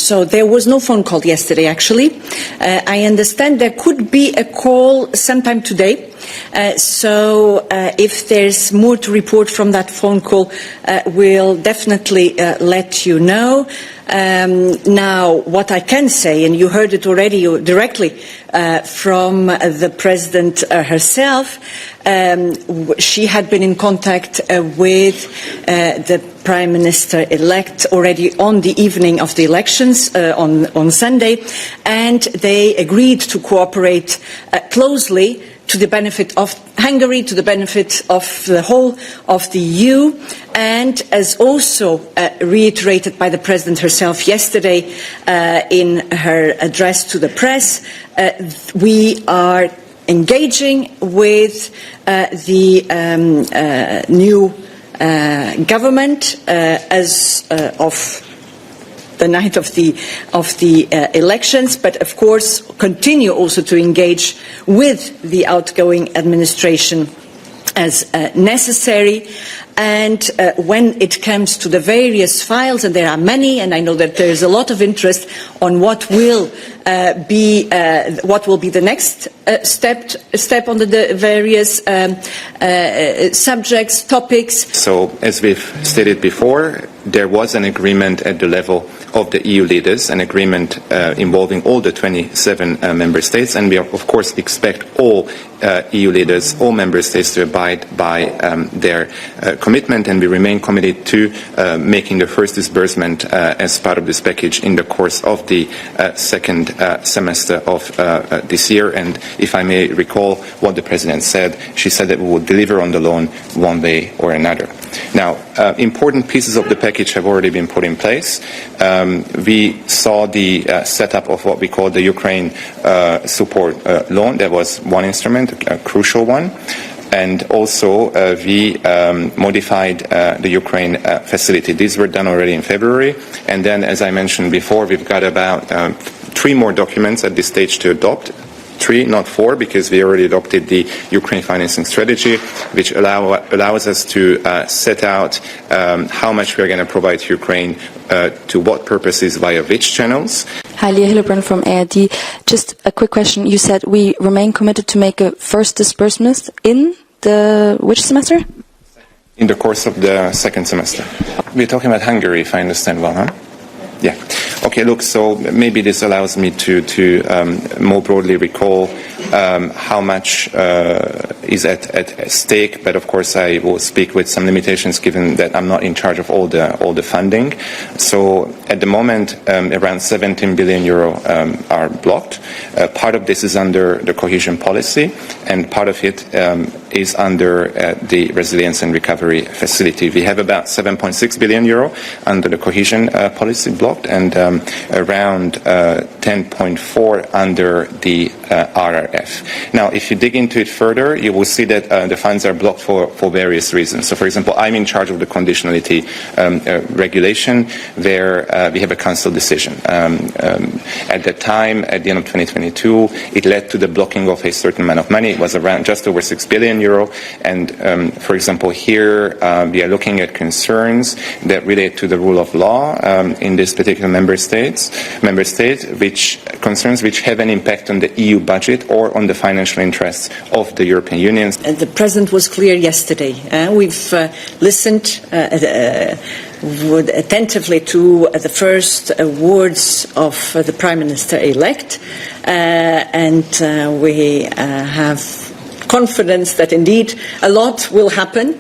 So there was no phone call yesterday, actually. I understand there could be a call sometime today. So if there's more to report from that phone call, we'll definitely let you know. Now, what I can say, and you heard it already directly from the President herself, she had been in contact with the Prime Minister-elect already on the evening of the elections on Sunday, and they agreed to cooperate closely to the benefit of Hungary, to the benefit of the whole of the EU, and as also reiterated by the President herself yesterday in her address to the press, we are engaging with the new government as of the night of the elections, but of course continue also to engage with the outgoing administration as necessary. And when it comes to the various files, and there are many, and I know that there is a lot of interest on what will be the next step on the various subjects, topics. So, as we've stated before, there was an agreement at the level of the EU leaders, an agreement involving all the 27 member states, and we of course expect all EU leaders, all member states to abide by their commitment, and we remain committed to making the first disbursement as part of this package in the course of the second semester of this year. And if I may recall what the President said, she said that we will deliver on the loan one way or another. Now, important pieces of the package have already been put in place. We saw the setup of what we call the Ukraine support loan. That was one instrument, a crucial one. And also we modified the Ukraine facility. These were done already in February. And then, as I mentioned before, we've got about 3 more documents at this stage to adopt. 3, not 4, because we already adopted the Ukraine financing strategy, which allows us to set out how much we are going to provide to Ukraine, to what purposes, via which channels. Hi, Leah Hillebrand from ARD. Just a quick question. You said we remain committed to make a first disbursement in the which semester? In the course of the second semester. We're talking about Hungary, if I understand well, huh? Yeah. Okay, look, so maybe this allows me to more broadly recall how much is at stake, but of course I will speak with some limitations given that I'm not in charge of all the funding. So at the moment, around 17 billion euro are blocked. Part of this is under the cohesion policy, and part of it is under the resilience and recovery facility. We have about 7.6 billion euro under the cohesion policy blocked, and around 10.4 under the RRF. Now, if you dig into it further, you will see that the funds are blocked for various reasons. So, for example, I'm in charge of the conditionality regulation, where we have a council decision. At that time, at the end of 2022, it led to the blocking of a certain amount of money. It was around just over 6 billion euro. And, for example, here we are looking at concerns that relate to the rule of law in this particular member state, which concerns which have an impact on the EU budget or on the financial interests of the European Union. The President was clear yesterday. We've listened attentively to the first words of the Prime Minister-elect, and we have confidence that indeed a lot will happen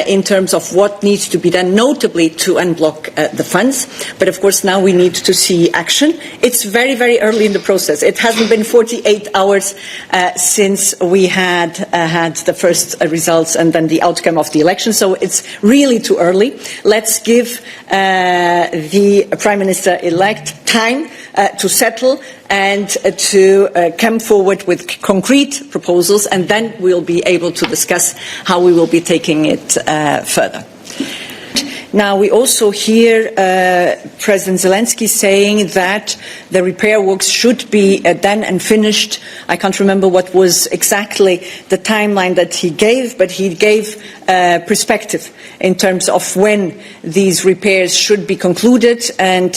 in terms of what needs to be done, notably to unblock the funds. But of course now we need to see action. It's very, very early in the process. It hasn't been 48 hours since we had the first results and then the outcome of the election, so it's really too early. Let's give the Prime Minister-elect time to settle and to come forward with concrete proposals, and then we'll be able to discuss how we will be taking it further. Now, we also hear President Zelensky saying that the repair works should be done and finished. I can't remember what was exactly the timeline that he gave, but he gave perspective in terms of when these repairs should be concluded, and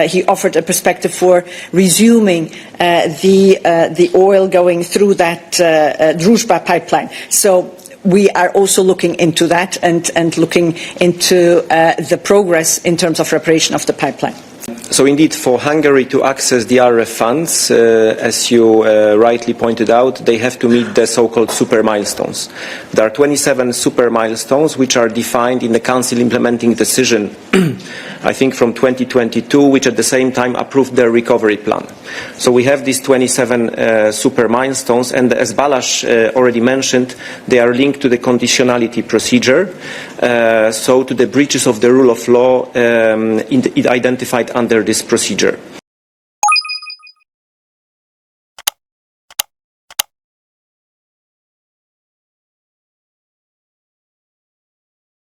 he offered a perspective for resuming the oil going through that Druzhba pipeline. So we are also looking into that and looking into the progress in terms of reparation of the pipeline. So indeed, for Hungary to access the RF funds, as you rightly pointed out, they have to meet the so-called super milestones. There are 27 super milestones which are defined in the Council implementing decision, I think from 2022, which at the same time approved their recovery plan. So we have these 27 super milestones, and as Balázs already mentioned, they are linked to the conditionality procedure, so to the breaches of the rule of law identified under this procedure.